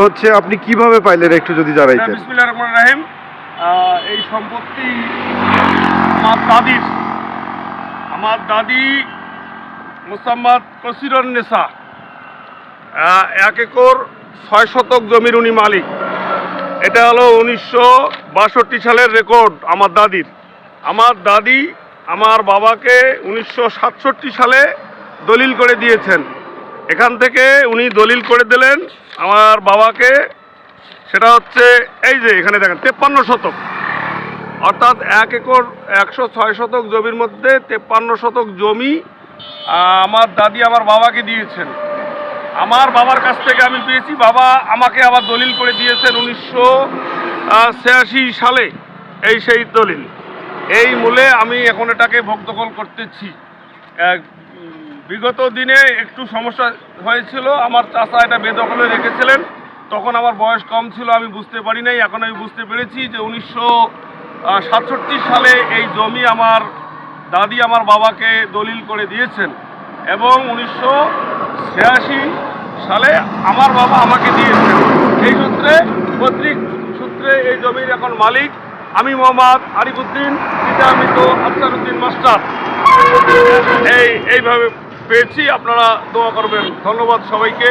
হচ্ছে আপনি কিভাবে পাইলেন একটু যদি জানাইতেন। বিসমিল্লাহির রহমানির রহিম। এই সম্পত্তি আমার দাদি মোসাম্মদ কসিরুন্নেসা 1 একর 6 শতক জমির উনি মালিক। এটা হলো 1962 সালের রেকর্ড আমার দাদির। আমার দাদি আমার বাবাকে 1967 সালে দলিল করে দিয়েছেন। এখান থেকে উনি দলিল করে দিলেন আমার বাবাকে, সেটা হচ্ছে এই যে এখানে দেখেন 53 শতক, অর্থাৎ 1 একর 106 শতক জমির মধ্যে 53 শতক জমি আমার দাদি আমার বাবাকে দিয়েছেন। আমার বাবার কাছ থেকে আমি পেয়েছি, বাবা আমাকে আবার দলিল করে দিয়েছেন 1986 সালে। এই সেই দলিল, এই মূলে আমি এখন এটাকে ভোগদখল করতেছি। বিগত দিনে একটু সমস্যা হয়েছিল, আমার চাচা এটা বেদখলে রেখেছিলেন, তখন আমার বয়স কম ছিল, আমি বুঝতে পারি নাই। এখন আমি বুঝতে পেরেছি যে 1967 সালে এই জমি আমার দাদি আমার বাবাকে দলিল করে দিয়েছেন এবং 1986 সালে আমার বাবা আমাকে দিয়েছেন। এই পৈতৃক সূত্রে এই জমির এখন মালিক আমি মোহাম্মদ আরিফউদ্দিন পিতামিত আফসারউদ্দিন মাস্টার। এইভাবে পেয়েছি, আপনারা দোয়া করবেন। ধন্যবাদ সবাইকে।